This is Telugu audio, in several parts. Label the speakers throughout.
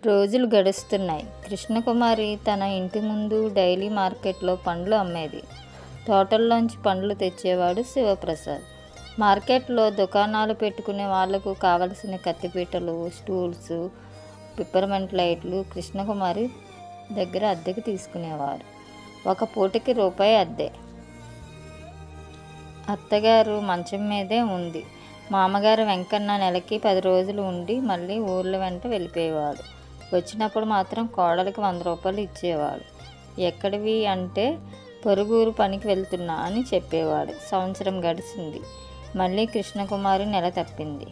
Speaker 1: రోజులు గడుస్తున్నాయి. కృష్ణకుమారి తన ఇంటి ముందు డైలీ మార్కెట్లో పండ్లు అమ్మేది. తోటల్లోంచి పండ్లు తెచ్చేవాడు శివప్రసాద్. మార్కెట్లో దుకాణాలు పెట్టుకునే వాళ్లకు కావలసిన కత్తిపీటలు, స్టూల్స్, పిప్పర్మెంట్ లైట్లు కృష్ణకుమారి దగ్గర అద్దెకి తీసుకునేవారు. ఒక పూటకి రూపాయి అద్దె. అత్తగారు మంచం మీదే ఉంది. మామగారు వెంకన్న నెలకి 10 రోజులు ఉండి మళ్ళీ ఊర్ల వెంట వెళ్ళిపోయేవాడు. వచ్చినప్పుడు మాత్రం కోడలికి 100 రూపాయలు ఇచ్చేవాడు. ఎక్కడివి అంటే పొరుగురు పనికి వెళ్తున్నా అని చెప్పేవాడు. సంవత్సరం గడిచింది. మళ్ళీ కృష్ణకుమారి నెల తప్పింది.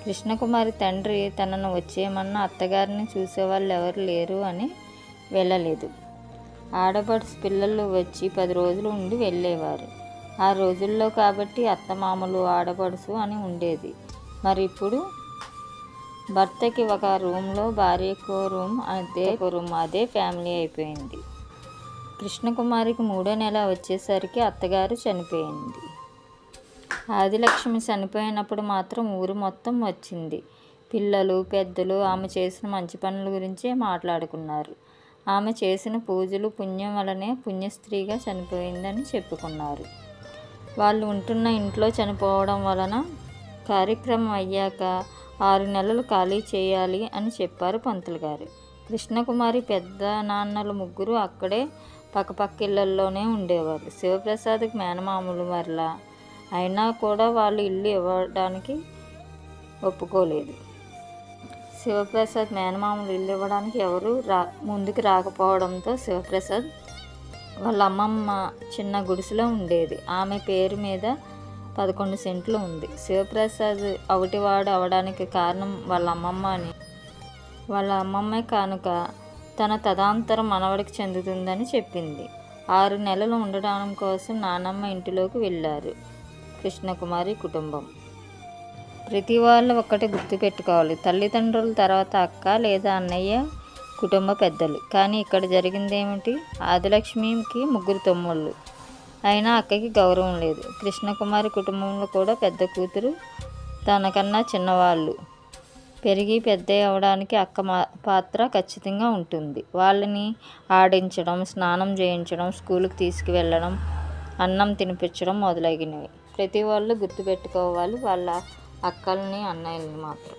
Speaker 1: కృష్ణకుమారి తండ్రి తనను వచ్చేయమన్న అత్తగారిని చూసేవాళ్ళు ఎవరు లేరు అని వెళ్ళలేదు. ఆడపడుచు పిల్లలు వచ్చి 10 రోజులు ఉండి వెళ్ళేవారు. ఆ రోజుల్లో కాబట్టి అత్తమామలు, ఆడపడుచు అని ఉండేది. మరి ఇప్పుడు భర్తకి ఒక రూమ్లో, భార్యకో రూమ్, అదే ఫ్యామిలీ అయిపోయింది. కృష్ణకుమారికి 3వ నెల వచ్చేసరికి అత్తగారు చనిపోయింది. ఆదిలక్ష్మి చనిపోయినప్పుడు మాత్రం ఊరు మొత్తం వచ్చింది. పిల్లలు, పెద్దలు ఆమె చేసిన మంచి పనుల గురించే మాట్లాడుకున్నారు. ఆమె చేసిన పూజలు, పుణ్యం వలనే పుణ్యస్త్రీగా చనిపోయిందని చెప్పుకున్నారు. వాళ్ళు ఉంటున్న ఇంట్లో చనిపోవడం వలన కార్యక్రమం అయ్యాక 6 నెలలు ఖాళీ చేయాలి అని చెప్పారు పంతులు గారు. కృష్ణకుమారి పెద్ద నాన్నలు ముగ్గురు అక్కడే పక్కపక్కిళ్ళల్లోనే ఉండేవారు. శివప్రసాద్కి మేనమామలు మరలా. అయినా కూడా వాళ్ళు ఇల్లు ఇవ్వడానికి ఒప్పుకోలేదు. శివప్రసాద్ మేనమామలు ఇల్లు ఇవ్వడానికి ఎవరు ముందుకు రాకపోవడంతో శివప్రసాద్ వాళ్ళ అమ్మమ్మ చిన్న గుడిసెలో ఉండేది. ఆమె పేరు మీద 11 సెంట్లు ఉంది. శివప్రసాద్ అవటివాడు అవడానికి కారణం వాళ్ళ అమ్మమ్మే కానుక తన తదాంతరం మనవడికి చెందుతుందని చెప్పింది. 6 నెలలు ఉండడం కోసం నానమ్మ ఇంటిలోకి వెళ్ళారు కృష్ణకుమారి కుటుంబం. ప్రతి వాళ్ళు ఒక్కటి గుర్తుపెట్టుకోవాలి. తల్లిదండ్రుల తర్వాత అక్క లేదా అన్నయ్య కుటుంబ పెద్దలు. కానీ ఇక్కడ జరిగిందేమిటి? ఆదిలక్ష్మికి 3 తమ్ముళ్ళు. అయినా అక్కకి గౌరవం లేదు. కృష్ణకుమారి కుటుంబంలో కూడా పెద్ద కూతురు, తనకన్నా చిన్నవాళ్ళు పెరిగి పెద్ద అవడానికి అక్క పాత్ర ఖచ్చితంగా ఉంటుంది. వాళ్ళని ఆడించడం, స్నానం చేయించడం, స్కూల్కి తీసుకువెళ్ళడం, అన్నం తినిపించడం మొదలగినవి ప్రతి వాళ్ళు గుర్తుపెట్టుకోవాలి. వాళ్ళ అక్కల్ని, అన్నయ్యల్ని మాత్రం.